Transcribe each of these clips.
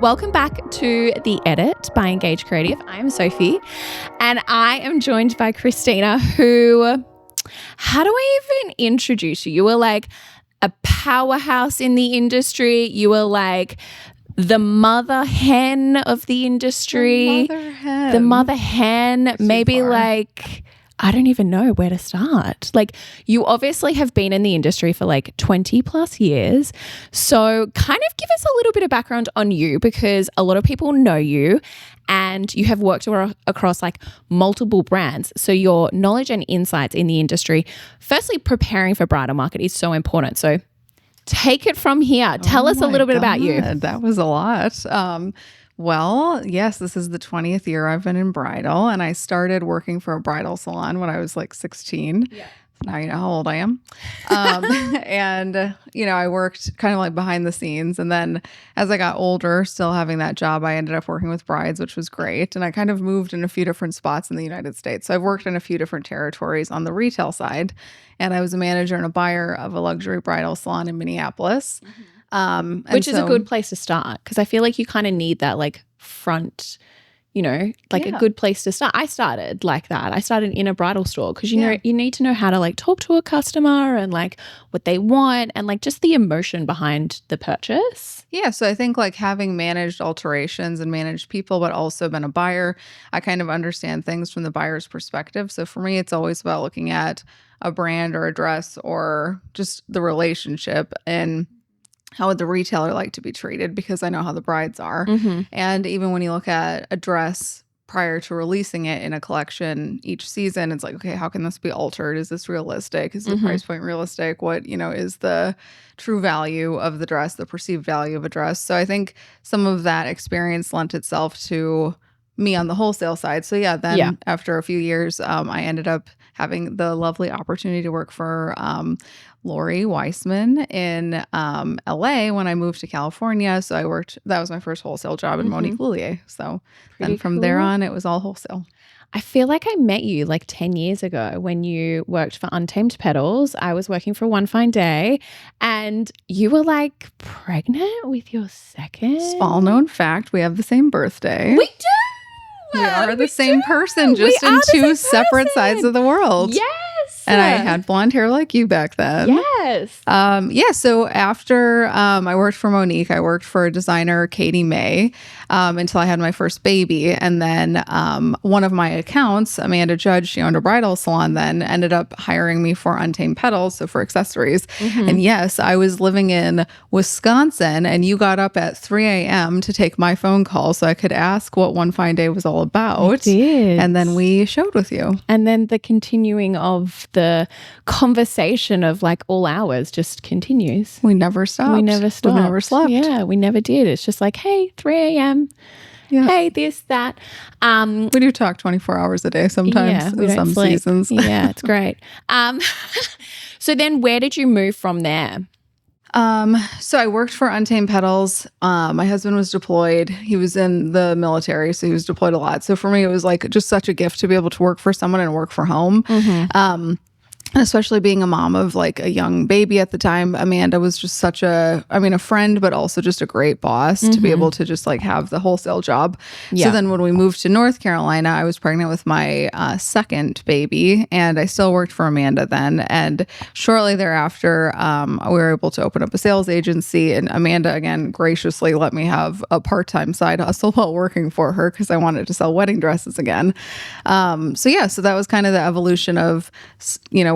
Welcome back to The Edit by Engage Creative. I'm Sophie and I am joined by Christina who, how do I even introduce you? You were like a powerhouse in the industry. You were like the mother hen of the industry. The mother hen. Maybe like, I don't even know where to start. Like, you obviously have been in the industry for like 20 plus years. So kind of give us a little bit of background on you, because a lot of people know you and you have worked across like multiple brands. So your knowledge and insights in the industry, firstly, preparing for bridal market is so important. So take it from here. Tell us a little bit about you. That was a lot. Well, yes, this is the 20th year I've been in bridal, and I started working for a bridal salon when I was like 16. Yeah. Now you know how old I am. And, I worked kind of like behind the scenes. And then as I got older, still having that job, I ended up working with brides, which was great. And I kind of moved in a few different spots in the United States. So I've worked in a few different territories on the retail side. And I was a manager and a buyer of a luxury bridal salon in Minneapolis. Mm-hmm. Which is a good place to start, because I feel like you kind of need that like front, a good place to start. I started like that. I started in a bridal store because, you need to know how to like talk to a customer and like what they want and like just the emotion behind the purchase. Yeah. So I think like having managed alterations and managed people, but also been a buyer, I kind of understand things from the buyer's perspective. So for me, it's always about looking at a brand or a dress or just the relationship and how would the retailer like to be treated, because I know how the brides are. Mm-hmm. And even when you look at a dress prior to releasing it in a collection each season, it's like, okay, how can this be altered? Is this realistic? Is the price point realistic? What, is the true value of the dress, the perceived value of a dress? So I think some of that experience lent itself to me on the wholesale side. So after a few years, I ended up having the lovely opportunity to work for Lori Weissman in LA when I moved to California. So that was my first wholesale job in Monique Lullier. So then from there on, it was all wholesale. I feel like I met you like 10 years ago when you worked for Untamed Petals. I was working for One Fine Day and you were like pregnant with your second. Small known fact, we have the same birthday. We do. We are the same person, just in two separate sides of the world. Yes. And I had blonde hair like you back then. Yes. So after I worked for Monique, I worked for a designer, Katie May, until I had my first baby. And then one of my accounts, Amanda Judge, she owned a bridal salon then, ended up hiring me for Untamed Petals, so for accessories. Mm-hmm. And yes, I was living in Wisconsin, and you got up at 3 a.m. to take my phone call so I could ask what One Fine Day was all about. I did. And then we showed with you. And then the continuing of the conversation of like all hours just continues. We never stopped. We never stopped. We never slept. Yeah, we never did. It's just like, hey, 3 a.m. Yeah. Hey, this, that. We do talk 24 hours a day sometimes in some seasons. Yeah, it's great. So then where did you move from there? So I worked for Untamed Petals. My husband was deployed. He was in the military, so he was deployed a lot. So for me, it was like just such a gift to be able to work for someone and work for home. Mm-hmm. And especially being a mom of like a young baby at the time, Amanda was just such a friend, but also just a great boss to be able to just like have the wholesale job. Yeah. So then when we moved to North Carolina, I was pregnant with my second baby, and I still worked for Amanda then. And shortly thereafter, we were able to open up a sales agency, and Amanda again graciously let me have a part-time side hustle while working for her because I wanted to sell wedding dresses again. So that was kind of the evolution of,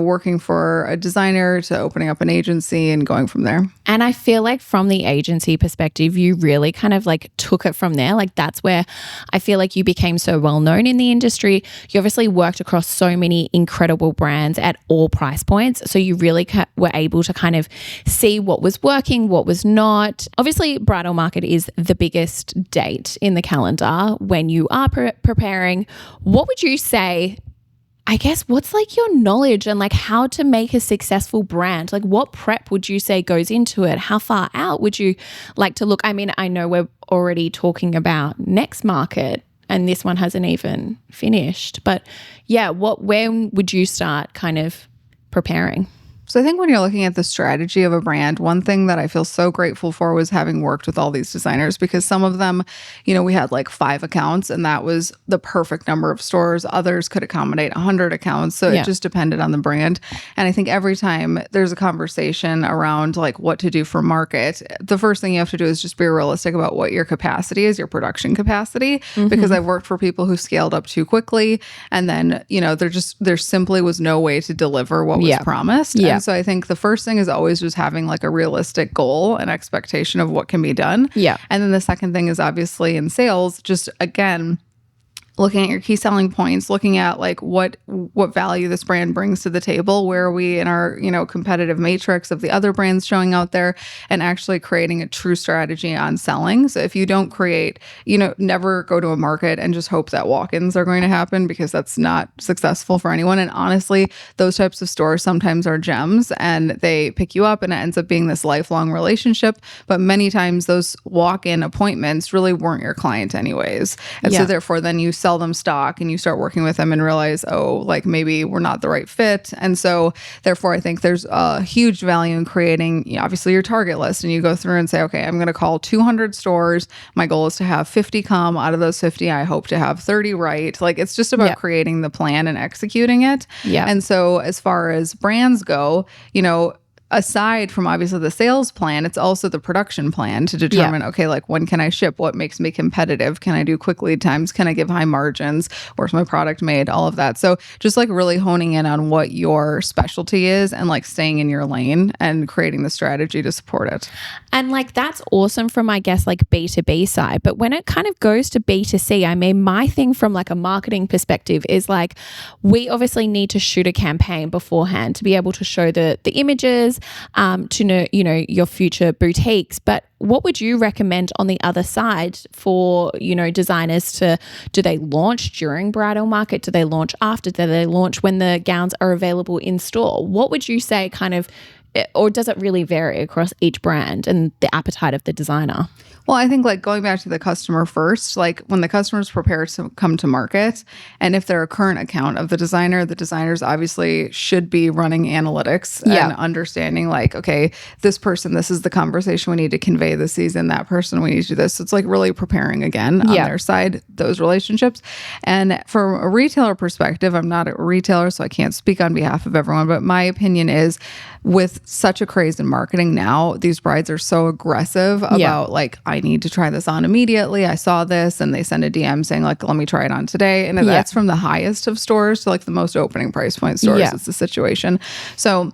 working for a designer to opening up an agency and going from there. And I feel like from the agency perspective, you really kind of like took it from there. Like that's where I feel like you became so well known in the industry. You obviously worked across so many incredible brands at all price points. So you really were able to kind of see what was working, what was not. Obviously, bridal market is the biggest date in the calendar when you are preparing. What would you say, I guess, what's like your knowledge and like how to make a successful brand? Like what prep would you say goes into it? How far out would you like to look? I mean, I know we're already talking about next market and this one hasn't even finished, but yeah, when would you start kind of preparing? So I think when you're looking at the strategy of a brand, one thing that I feel so grateful for was having worked with all these designers, because some of them, we had like 5 accounts and that was the perfect number of stores. Others could accommodate 100 accounts. So it just depended on the brand. And I think every time there's a conversation around like what to do for market, the first thing you have to do is just be realistic about what your capacity is, your production capacity, because I've worked for people who scaled up too quickly. And then, there simply was no way to deliver what was promised. And so I think the first thing is always just having like a realistic goal and expectation of what can be done. Yeah. And then the second thing is obviously in sales, just again, looking at your key selling points, looking at like what value this brand brings to the table, where are we in our, competitive matrix of the other brands showing out there, and actually creating a true strategy on selling. So if you don't create, never go to a market and just hope that walk-ins are going to happen, because that's not successful for anyone. And honestly, those types of stores sometimes are gems and they pick you up and it ends up being this lifelong relationship. But many times those walk-in appointments really weren't your client anyways. And so therefore then you sell them stock and you start working with them and realize, oh, like maybe we're not the right fit. And so therefore I think there's a huge value in creating, obviously your target list, and you go through and say, okay, I'm going to call 200 stores. My goal is to have 50 come. Out of those 50, I hope to have 30 right. Like it's just about creating the plan and executing it. Yeah. And so as far as brands go, aside from obviously the sales plan, it's also the production plan to determine, okay, like when can I ship? What makes me competitive? Can I do quick lead times? Can I give high margins? Where's my product made? All of that. So just like really honing in on what your specialty is and like staying in your lane and creating the strategy to support it. And like that's awesome from, I guess, like B2B side. But when it kind of goes to B2C, I mean, my thing from like a marketing perspective is like, we obviously need to shoot a campaign beforehand to be able to show the images, to know, your future boutiques. But what would you recommend on the other side for, designers do they launch during bridal market? Do they launch after? Do they launch when the gowns are available in store? What would you say kind of, or does it really vary across each brand and the appetite of the designer? Well, I think like going back to the customer first, like when the customer's prepared to come to market, and if they're a current account of the designers obviously should be running analytics and understanding like, okay, this person, this is the conversation we need to convey this season, that person, we need to do this. So it's like really preparing again on their side, those relationships. And from a retailer perspective, I'm not a retailer, so I can't speak on behalf of everyone, but my opinion is with such a craze in marketing now, these brides are so aggressive about like, I need to try this on immediately. I saw this, and they send a DM saying like, let me try it on today. And that's from the highest of stores to like the most opening price point stores. It's the situation. So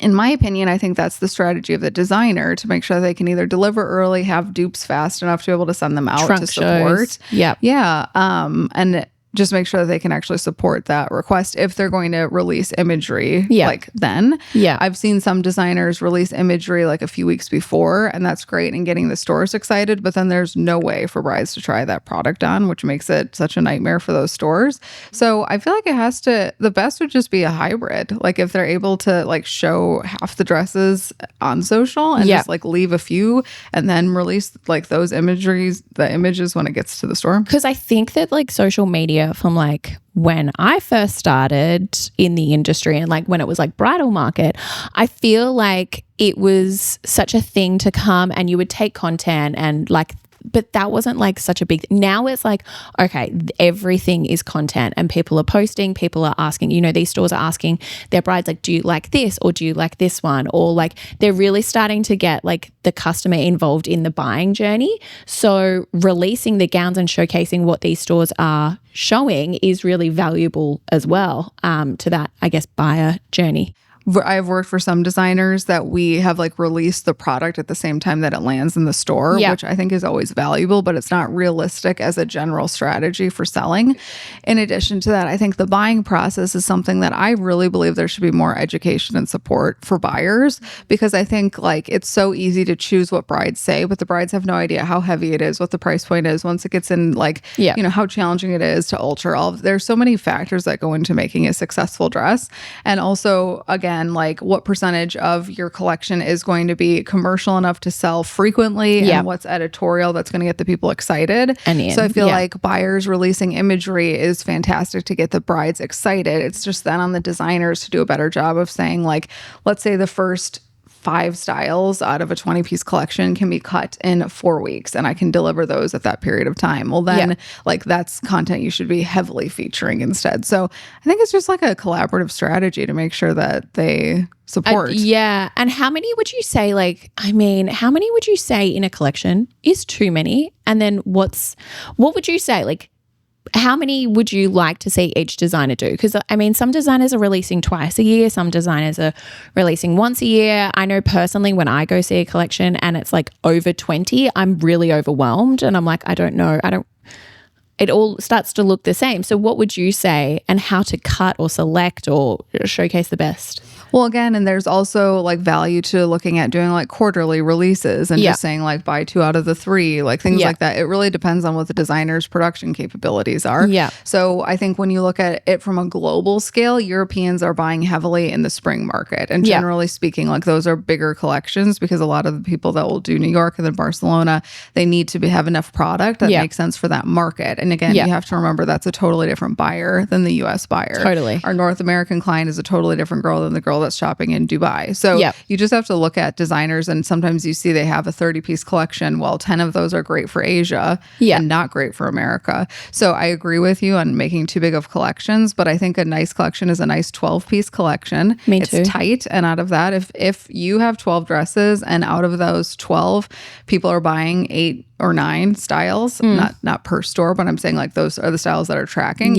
in my opinion, I think that's the strategy of the designer, to make sure they can either deliver early, have dupes fast enough to be able to send them out to support. And just make sure that they can actually support that request if they're going to release imagery like then. I've seen some designers release imagery like a few weeks before, and that's great and getting the stores excited, but then there's no way for brides to try that product on, which makes it such a nightmare for those stores. So I feel like the best would just be a hybrid. Like if they're able to like show half the dresses on social and just like leave a few and then release like the images when it gets to the store. Because I think that like social media from like when I first started in the industry and like when it was like bridal market, I feel like it was such a thing to come and you would take content and like, but that wasn't like such a big now it's like, okay, everything is content and people are posting, people are asking, these stores are asking their brides like, do you like this or do you like this one? Or like they're really starting to get like the customer involved in the buying journey. So releasing the gowns and showcasing what these stores are showing is really valuable as well to that, I guess, buyer journey. I've worked for some designers that we have like released the product at the same time that it lands in the store, which I think is always valuable, but it's not realistic as a general strategy for selling. In addition to that, I think the buying process is something that I really believe there should be more education and support for buyers, because I think like it's so easy to choose what brides say, but the brides have no idea how heavy it is, what the price point is once it gets in, like, how challenging it is to alter. There's so many factors that go into making a successful dress. And also, again, again, like what percentage of your collection is going to be commercial enough to sell frequently and what's editorial that's going to get the people excited. So I feel like buyers releasing imagery is fantastic to get the brides excited. It's just then on the designers to do a better job of saying, like, let's say the first 5 styles out of a 20-piece collection can be cut in 4 weeks, and I can deliver those at that period of time. Well, then like that's content you should be heavily featuring instead. So I think it's just like a collaborative strategy to make sure that they support. And how many would you say, like, I mean, how many would you say in a collection is too many? And then what would you say, like, how many would you like to see each designer do? Because, I mean, some designers are releasing twice a year. Some designers are releasing once a year. I know personally when I go see a collection and it's like over 20, I'm really overwhelmed. And I'm like, I don't know. It all starts to look the same. So what would you say, and how to cut or select or showcase the best? Well, again, and there's also like value to looking at doing like quarterly releases and just saying like buy 2 out of the 3, like things like that. It really depends on what the designer's production capabilities are. So I think when you look at it from a global scale, Europeans are buying heavily in the spring market. And generally speaking, like those are bigger collections because a lot of the people that will do New York and then Barcelona, they need to have enough product that makes sense for that market. And again, you have to remember that's a totally different buyer than the US buyer. Totally. Our North American client is a totally different girl than the girl that's shopping in Dubai. So you just have to look at designers, and sometimes you see they have a 30-piece collection. Well, 10 of those are great for Asia and not great for America. So I agree with you on making too big of collections, but I think a nice collection is a nice 12-piece collection. It's tight, and out of that, if you have 12 dresses and out of those 12, people are buying 8 or 9 styles, not per store, but I'm saying like those are the styles that are tracking.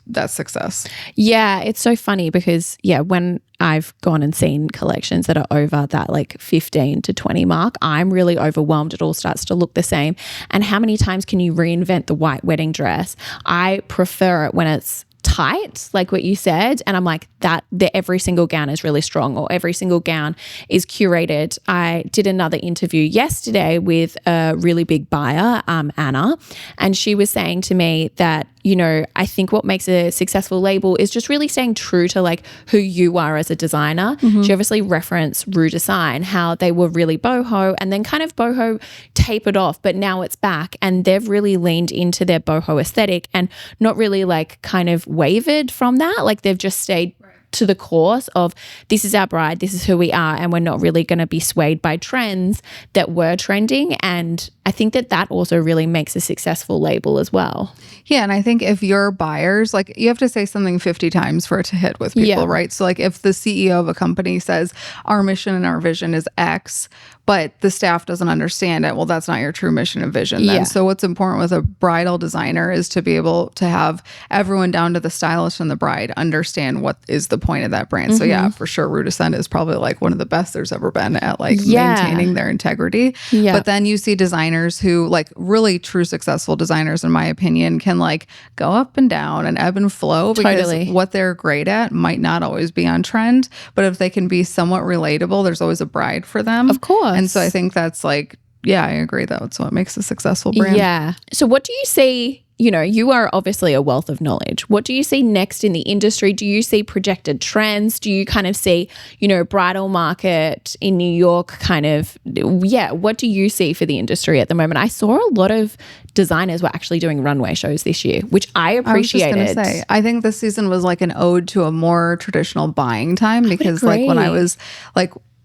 That's success. Yeah, it's so funny because when I've gone and seen collections that are over that like 15 to 20 mark, I'm really overwhelmed. It all starts to look the same. And how many times can you reinvent the white wedding dress? I prefer it when it's tight, like what you said, and I'm like that every single gown is really strong, or every single gown is curated. I did another interview yesterday with a really big buyer, Anna, and she was saying to me that, you know, I think what makes a successful label is just really staying true to like who you are as a designer. She obviously referenced Rue Design, how they were really boho and then kind of boho tapered off, but now it's back and they've really leaned into their boho aesthetic and not really like kind of wavered from that. Like they've just stayed to the course of this is our bride, this is who we are, and we're not really going to be swayed by trends that were trending. And I think that also really makes a successful label as well. Yeah, and I think if your buyers, like you have to say something 50 times for it to hit with people, right? So like if the CEO of a company says our mission and our vision is X, but the staff doesn't understand it, well, that's not your true mission and vision then. So what's important with a bridal designer is to be able to have everyone down to the stylist and the bride understand what is the point of that brand. So yeah, for sure, Rue Design is probably like one of the best there's ever been at like maintaining their integrity. But then you see designers who like really true successful designers, in my opinion, can like go up and down and ebb and flow because what they're great at might not always be on trend. But if they can be somewhat relatable, there's always a bride for them. Of course. And so I think that's like, I agree. That's what makes a successful brand. Yeah. So what do you see? You know, you are obviously a wealth of knowledge. What do you see next in the industry? Do you see projected trends? Do you kind of see, you know, bridal market in New York kind of, what do you see for the industry at the moment? I saw a lot of designers were actually doing runway shows this year, which I appreciated. I was just going to say, I think this season was like an ode to a more traditional buying time because like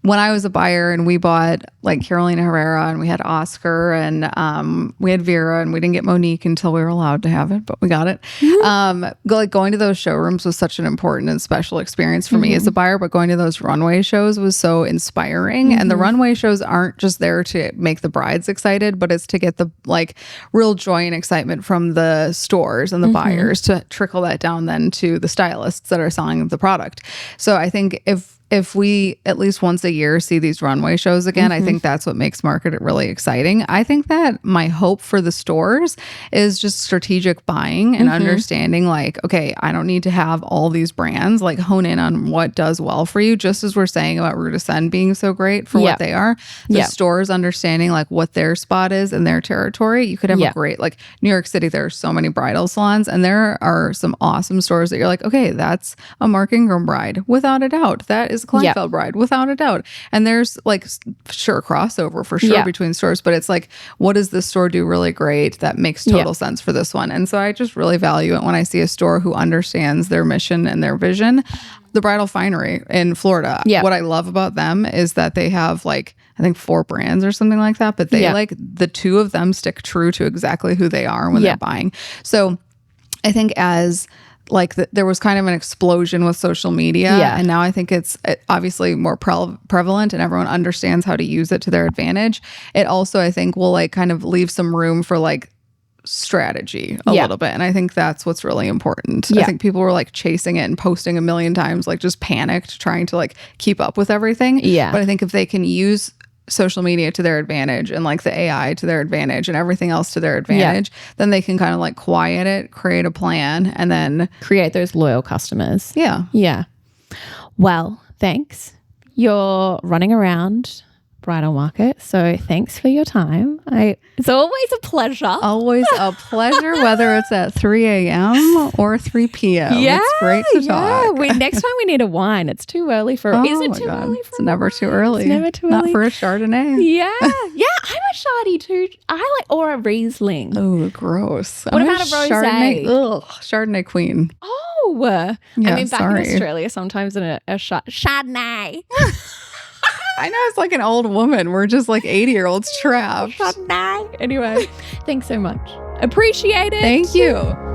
when I was a buyer and we bought like Carolina Herrera and we had Oscar and we had Vera and we didn't get Monique until we were allowed to have it, but we got it. Like going to those showrooms was such an important and special experience for me as a buyer, but going to those runway shows was so inspiring. And the runway shows aren't just there to make the brides excited, but it's to get the like real joy and excitement from the stores and the buyers to trickle that down then to the stylists that are selling the product. So I think if we at least once a year see these runway shows again, I think that's what makes market really exciting. I think that my hope for the stores is just strategic buying and understanding like, okay, I don't need to have all these brands, like hone in on what does well for you. Just as we're saying about Rue Design being so great for what they are, the stores understanding like what their spot is in their territory. You could have a great, like New York City, there are so many bridal salons and there are some awesome stores that you're like, okay, that's a Mark Ingram bride. Without a doubt, that is is a Kleinfeld bride, without a doubt. And there's like, sure, crossover for sure between stores, but it's like, what does this store do really great that makes total sense for this one? And so I just really value it when I see a store who understands their mission and their vision. The Bridal Finery in Florida. What I love about them is that they have like, I think 4 brands or something like that, but they like the 2 of them stick true to exactly who they are when they're buying. So I think as like there was kind of an explosion with social media, and now I think it's obviously more prevalent and everyone understands how to use it to their advantage. It also, I think, will like kind of leave some room for like strategy a little bit, and I think that's what's really important. I think people were like chasing it and posting a million times, like just panicked trying to like keep up with everything. But I think if they can use social media to their advantage and like the AI to their advantage and everything else to their advantage, then they can kind of like quiet it, create a plan, and then create those loyal customers. Yeah. Well, thanks. You're running around Bridal Market, so thanks for your time. It's always a pleasure. Always a pleasure, whether it's at 3 a.m. or 3 p.m. It's great to talk. Next time we need a wine. It's too early for. Is it too early for? It's never too early. It's never too early. Not for a Chardonnay. Yeah. I'm a Shardy too. I like or a Riesling. Oh, gross. What about a rosé? Chardonnay queen. Oh, I mean, back in Australia, sometimes in a Chardonnay. I know, it's like an old woman. We're just like 80-year-olds trapped. Anyway, thanks so much. Appreciate it. Thank you.